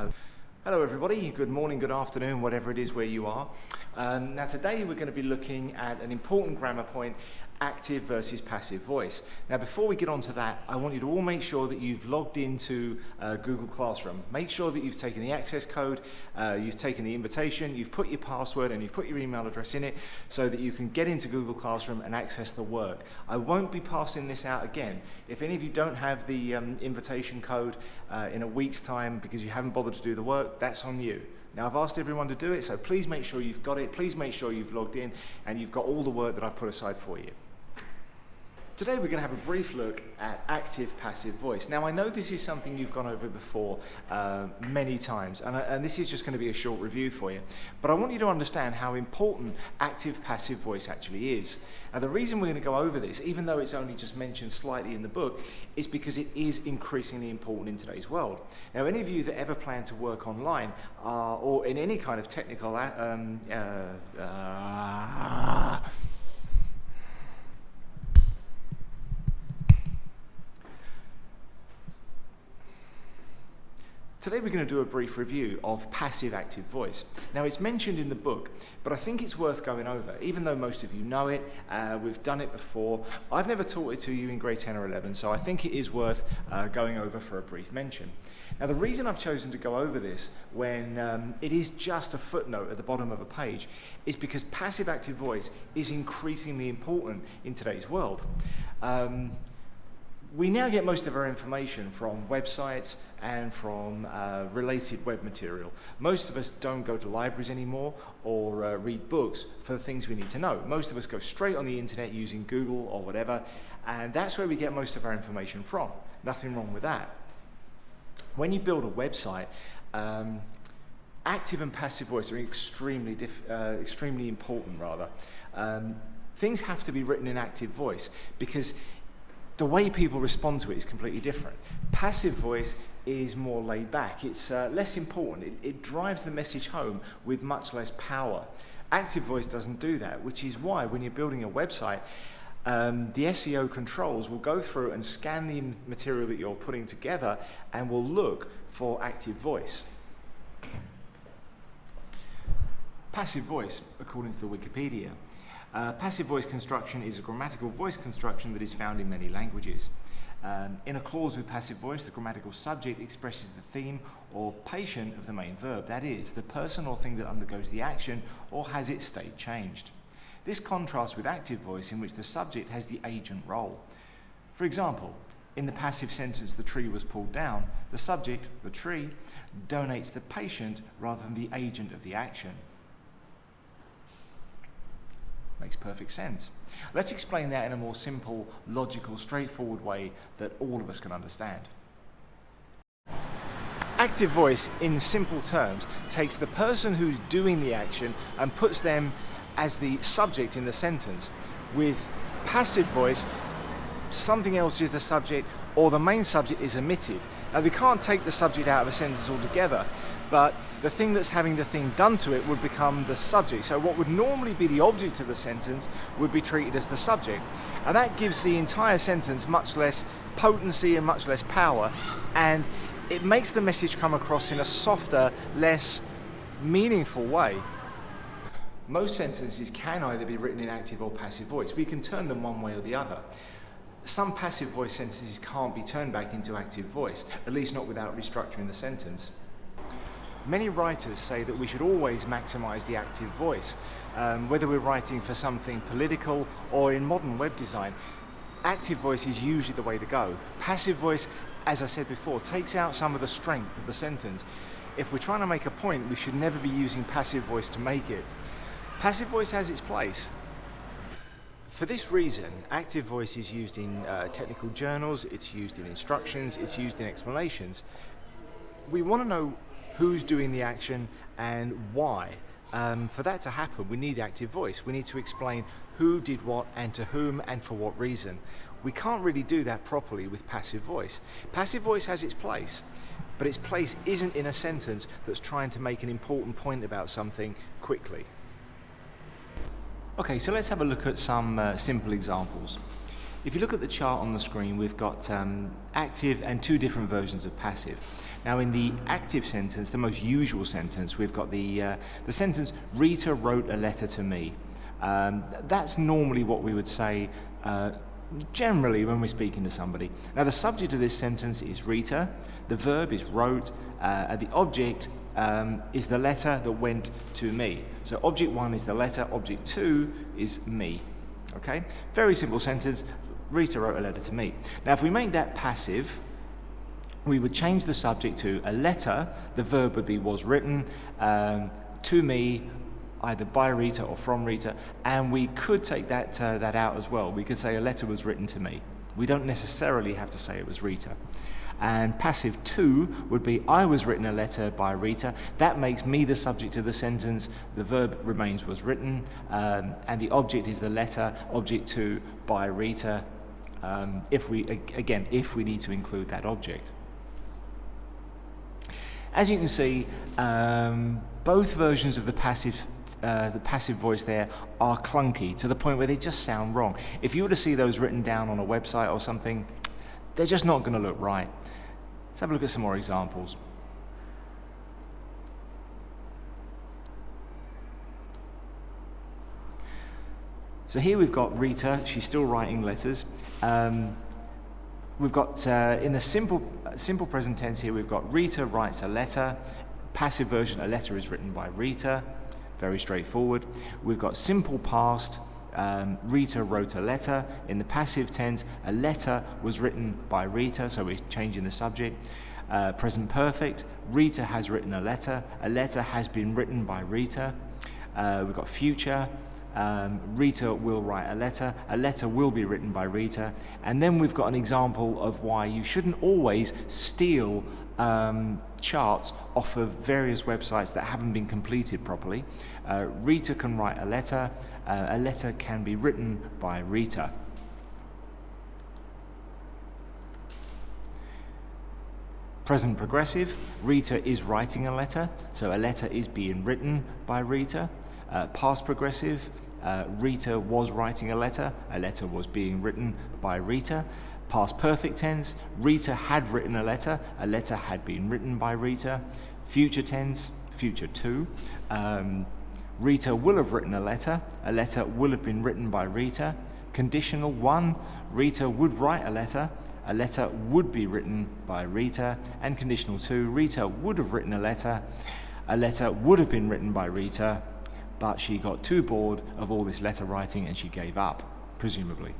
No. Hello everybody, good morning, good afternoon, whatever it is where you are. Now today we're going to be looking at an important grammar point, active versus passive voice. Now before we get on to that, I want you to all make sure that you've logged into Google Classroom. Make sure that you've taken the access code, you've taken the invitation, you've put your password and you've put your email address in it so that you can get into Google Classroom and access the work. I won't be passing this out again. If any of you don't have the invitation code in a week's time because you haven't bothered to do the work, that's on you. Now I've asked everyone to do it, so please make sure you've got it, please make sure you've logged in and you've got all the work that I've put aside for you. Today we're going to have a brief look at active-passive voice. Now I know this is something you've gone over before many times, and this is just going to be a short review for you, but I want you to understand how important active-passive voice actually is. Now the reason we're going to go over this, even though it's only just mentioned slightly in the book, is because it is increasingly important in today's world. Now any of you that ever plan to work online or in any kind of technical Today we're going to do a brief review of passive-active voice. Now it's mentioned in the book, but I think it's worth going over. Even though most of you know it, we've done it before, I've never taught it to you in grade 10 or 11, so I think it is worth going over for a brief mention. Now the reason I've chosen to go over this when it is just a footnote at the bottom of a page is because passive-active voice is increasingly important in today's world. We now get most of our information from websites and from related web material. Most of us don't go to libraries anymore or read books for the things we need to know. Most of us go straight on the internet using Google or whatever, and that's where we get most of our information from. Nothing wrong with that. When you build a website, active and passive voice are extremely important rather. Things have to be written in active voice because the way people respond to it is completely different. Passive voice is more laid back. It's less important. It drives the message home with much less power. Active voice doesn't do that, which is why when you're building a website, the SEO controls will go through and scan the material that you're putting together and will look for active voice. Passive voice, according to the Wikipedia. Passive voice construction is a grammatical voice construction that is found in many languages. In a clause with passive voice, the grammatical subject expresses the theme or patient of the main verb, that is, the person or thing that undergoes the action or has its state changed. This contrasts with active voice in which the subject has the agent role. For example, in the passive sentence, the tree was pulled down, the subject, the tree, donates the patient rather than the agent of the action. Makes perfect sense. Let's explain that in a more simple, logical, straightforward way that all of us can understand. Active voice, in simple terms, takes the person who's doing the action and puts them as the subject in the sentence. With passive voice, something else is the subject or the main subject is omitted. Now we can't take the subject out of a sentence altogether, but the thing that's having the thing done to it would become the subject. So what would normally be the object of the sentence would be treated as the subject. And that gives the entire sentence much less potency and much less power, and it makes the message come across in a softer, less meaningful way. Most sentences can either be written in active or passive voice. We can turn them one way or the other. Some passive voice sentences can't be turned back into active voice, at least not without restructuring the sentence. Many writers say that we should always maximize the active voice, whether we're writing for something political or in modern web design. Active voice is usually the way to go. Passive voice, as I said before, takes out some of the strength of the sentence. If we're trying to make a point, we should never be using passive voice to make it. Passive voice has its place. For this reason, active voice is used in technical journals, it's used in instructions, it's used in explanations. We want to know who's doing the action and why. For that to happen, we need active voice. We need to explain who did what and to whom and for what reason. We can't really do that properly with passive voice. Passive voice has its place, but its place isn't in a sentence that's trying to make an important point about something quickly. Okay, so let's have a look at some simple examples. If you look at the chart on the screen, we've got active and two different versions of passive. Now in the active sentence, the most usual sentence, we've got the sentence, Rita wrote a letter to me. That's normally what we would say generally when we're speaking to somebody. Now the subject of this sentence is Rita, the verb is wrote, the object is the letter that went to me. So object 1 is the letter, object 2 is me. Okay? Very simple sentence, Rita wrote a letter to me. Now if we make that passive, we would change the subject to a letter, the verb would be was written, to me, either by Rita or from Rita, and we could take that out as well. We could say a letter was written to me. We don't necessarily have to say it was Rita. And passive 2 would be I was written a letter by Rita. That makes me the subject of the sentence. The verb remains was written, and the object is the letter, object 2 by Rita, if we need to include that object. As you can see, both versions of the passive voice there are clunky to the point where they just sound wrong. If you were to see those written down on a website or something, they're just not going to look right. Let's have a look at some more examples. So here we've got Rita, she's still writing letters. We've got, in the simple present tense here, we've got Rita writes a letter. Passive version, a letter is written by Rita. Very straightforward. We've got simple past, Rita wrote a letter. In the passive tense, a letter was written by Rita, so we're changing the subject. Present perfect, Rita has written a letter has been written by Rita. We've got future, Rita will write a letter will be written by Rita. And then we've got an example of why you shouldn't always steal charts off of various websites that haven't been completed properly. Rita can write a letter can be written by Rita. Present progressive, Rita is writing a letter, so a letter is being written by Rita. Past progressive, Rita was writing a letter was being written by Rita. Past perfect tense, Rita had written a letter had been written by Rita. Future tense, future 2, Rita will have written a letter will have been written by Rita. Conditional 1, Rita would write a letter would be written by Rita. And conditional 2, Rita would have written a letter would have been written by Rita, but she got too bored of all this letter writing and she gave up, presumably.